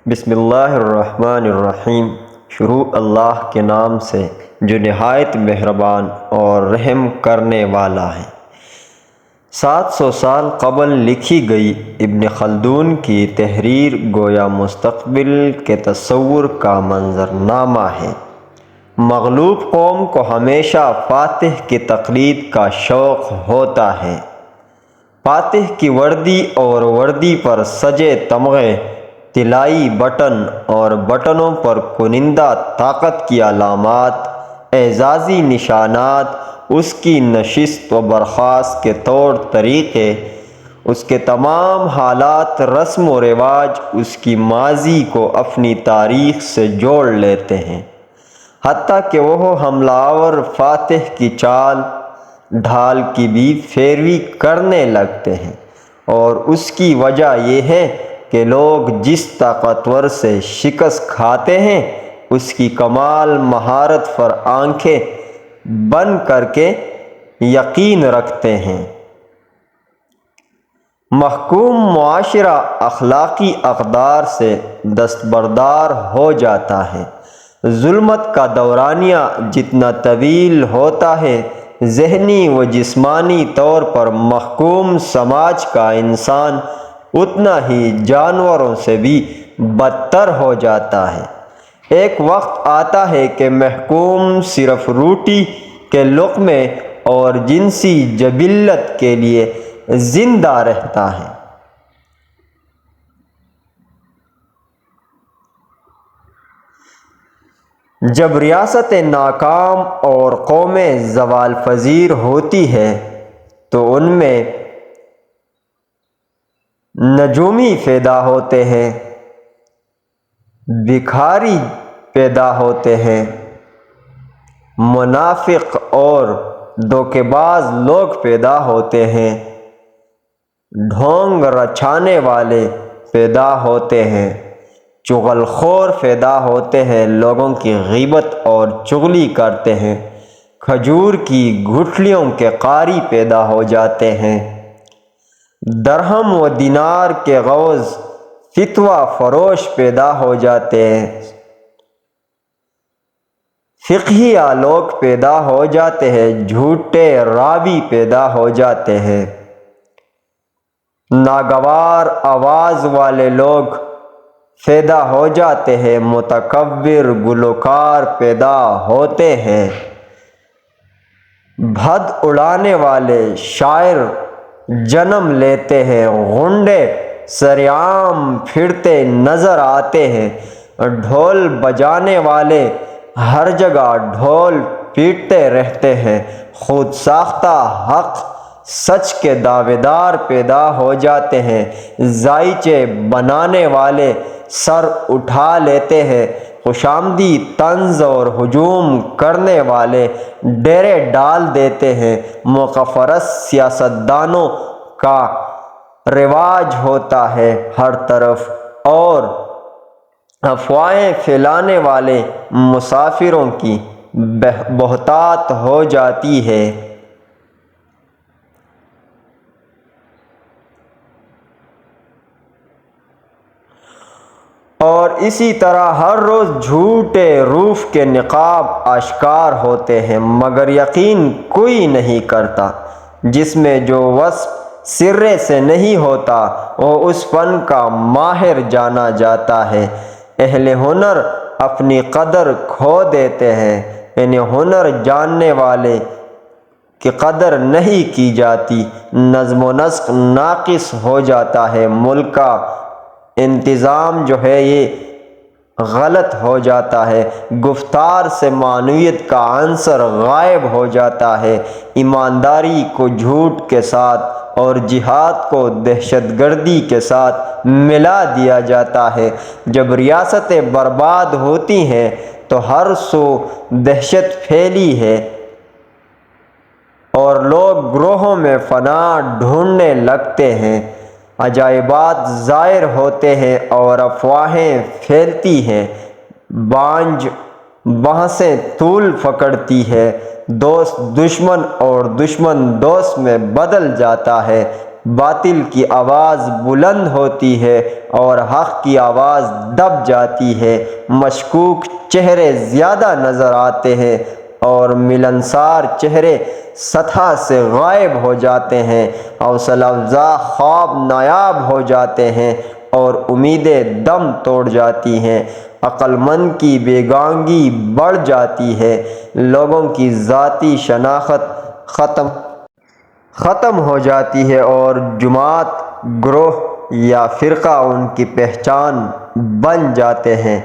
بسم اللہ الرحمن الرحیم۔ شروع اللہ کے نام سے جو نہایت مہربان اور رحم کرنے والا ہے۔ 700 سال قبل لکھی گئی ابن خلدون کی تحریر گویا مستقبل کے تصور کا منظرنامہ ہے۔ مغلوب قوم کو ہمیشہ فاتح کی تقلید کا شوق ہوتا ہے۔ فاتح کی وردی اور وردی پر سجے تمغے، طلائی بٹن اور بٹنوں پر کنندہ طاقت کی علامات، اعزازی نشانات، اس کی نشست و برخاست کے طور طریقے، اس کے تمام حالات، رسم و رواج اس کی ماضی کو اپنی تاریخ سے جوڑ لیتے ہیں، حتیٰ کہ وہ حملہ آور فاتح کی چال ڈھال کی بھی پیروی کرنے لگتے ہیں، اور اس کی وجہ یہ ہے کہ لوگ جس طاقتور سے شکست کھاتے ہیں اس کی کمال مہارت پر آنکھیں بند کر کے یقین رکھتے ہیں۔ محکوم معاشرہ اخلاقی اقدار سے دستبردار ہو جاتا ہے۔ ظلمت کا دورانیہ جتنا طویل ہوتا ہے، ذہنی و جسمانی طور پر محکوم سماج کا انسان اتنا ہی جانوروں سے بھی بدتر ہو جاتا ہے۔ ایک وقت آتا ہے کہ محکوم صرف روٹی کے لقمے اور جنسی جبلت کے لیے زندہ رہتا ہے۔ جب ریاستیں ناکام اور قومیں زوال پذیر ہوتی ہیں تو ان میں نجومی پیدا ہوتے ہیں، بھکاری پیدا ہوتے ہیں، منافق اور دھوکے باز لوگ پیدا ہوتے ہیں، ڈھونگ رچانے والے پیدا ہوتے ہیں، چغل خور پیدا ہوتے ہیں، لوگوں کی غیبت اور چغلی کرتے ہیں، کھجور کی گٹھلیوں کے قاری پیدا ہو جاتے ہیں، درہم و دینار کے غوث فتویٰ فروش پیدا ہو جاتے ہیں، فقیہ لوگ پیدا ہو جاتے ہیں، جھوٹے راوی پیدا ہو جاتے ہیں، ناگوار آواز والے لوگ پیدا ہو جاتے ہیں، متکبر گلوکار پیدا ہوتے ہیں، بھد اڑانے والے شاعر جنم لیتے ہیں، غنڈے سرعام پھرتے نظر آتے ہیں، ڈھول بجانے والے ہر جگہ ڈھول پیٹتے رہتے ہیں، خود ساختہ حق سچ کے دعوے دار پیدا ہو جاتے ہیں، ذائچے بنانے والے سر اٹھا لیتے ہیں، خوشامدی طنز اور ہجوم کرنے والے ڈیرے ڈال دیتے ہیں، موقع پرست سیاستدانوں کا رواج ہوتا ہے ہر طرف، اور افواہیں پھیلانے والے مسافروں کی بہتات ہو جاتی ہے۔ اور اسی طرح ہر روز جھوٹے روف کے نقاب آشکار ہوتے ہیں، مگر یقین کوئی نہیں کرتا۔ جس میں جو وصف سرے سے نہیں ہوتا وہ اس فن کا ماہر جانا جاتا ہے۔ اہل ہنر اپنی قدر کھو دیتے ہیں، انہیں ہنر جاننے والے کی قدر نہیں کی جاتی، نظم و نسق ناقص ہو جاتا ہے، ملک کا انتظام جو ہے یہ غلط ہو جاتا ہے، گفتار سے معنویت کا عنصر غائب ہو جاتا ہے، ایمانداری کو جھوٹ کے ساتھ اور جہاد کو دہشت گردی کے ساتھ ملا دیا جاتا ہے۔ جب ریاستیں برباد ہوتی ہیں تو ہر سو دہشت پھیلی ہے اور لوگ گروہوں میں پناہ ڈھونڈنے لگتے ہیں، عجائبات ظاہر ہوتے ہیں اور افواہیں پھیلتی ہیں، بانجھ بحثیں طول پکڑتی ہے، دوست دشمن اور دشمن دوست میں بدل جاتا ہے، باطل کی آواز بلند ہوتی ہے اور حق کی آواز دب جاتی ہے۔ مشکوک چہرے زیادہ نظر آتے ہیں اور ملنسار چہرے سطح سے غائب ہو جاتے ہیں۔ حوصلہ افزا خواب نایاب ہو جاتے ہیں اور امیدیں دم توڑ جاتی ہیں۔ عقل مند کی بیگانگی بڑھ جاتی ہے۔ لوگوں کی ذاتی شناخت ختم ہو جاتی ہے اور جماعت، گروہ یا فرقہ ان کی پہچان بن جاتے ہیں۔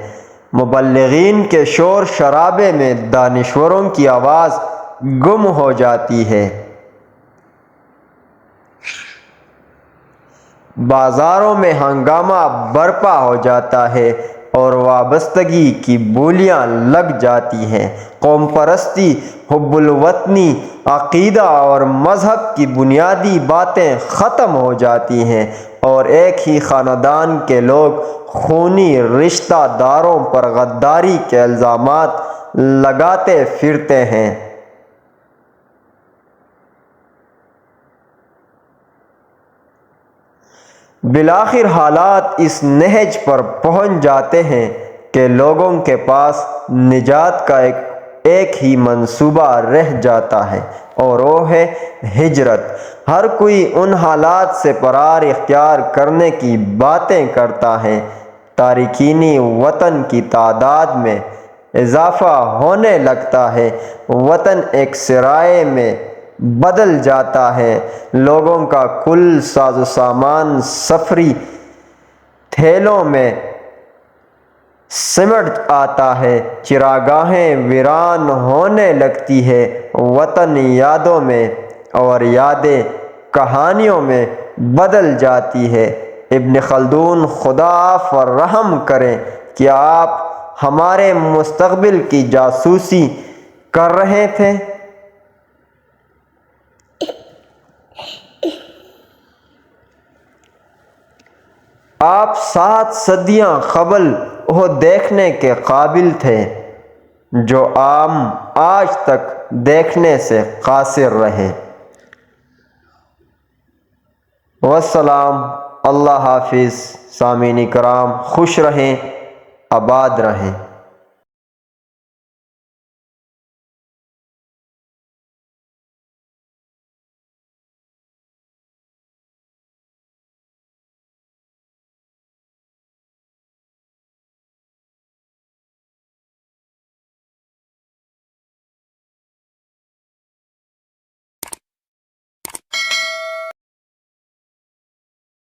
مبلغین کے شور شرابے میں دانشوروں کی آواز گم ہو جاتی ہے۔ بازاروں میں ہنگامہ برپا ہو جاتا ہے اور وابستگی کی بولیاں لگ جاتی ہیں۔ قوم پرستی، حب الوطنی، عقیدہ اور مذہب کی بنیادی باتیں ختم ہو جاتی ہیں اور ایک ہی خاندان کے لوگ خونی رشتہ داروں پر غداری کے الزامات لگاتے پھرتے ہیں۔ بالآخر حالات اس نہج پر پہنچ جاتے ہیں کہ لوگوں کے پاس نجات کا ایک ہی منصوبہ رہ جاتا ہے اور وہ ہے ہجرت۔ ہر کوئی ان حالات سے فرار اختیار کرنے کی باتیں کرتا ہے۔ تارکین وطن کی تعداد میں اضافہ ہونے لگتا ہے۔ وطن ایک سرائے میں بدل جاتا ہے۔ لوگوں کا کل ساز و سامان سفری تھیلوں میں سمٹ آتا ہے۔ چراگاہیں ویران ہونے لگتی ہیں۔ وطن یادوں میں اور یادیں کہانیوں میں بدل جاتی ہے۔ ابن خلدون خدا آپ پر رحم کریں، کیا آپ ہمارے مستقبل کی جاسوسی کر رہے تھے؟ آپ 7 صدیاں قبل وہ دیکھنے کے قابل تھے جو عام آج تک دیکھنے سے قاصر رہے۔ والسلام۔ اللہ حافظ۔ سامعین کرام خوش رہیں، آباد رہیں۔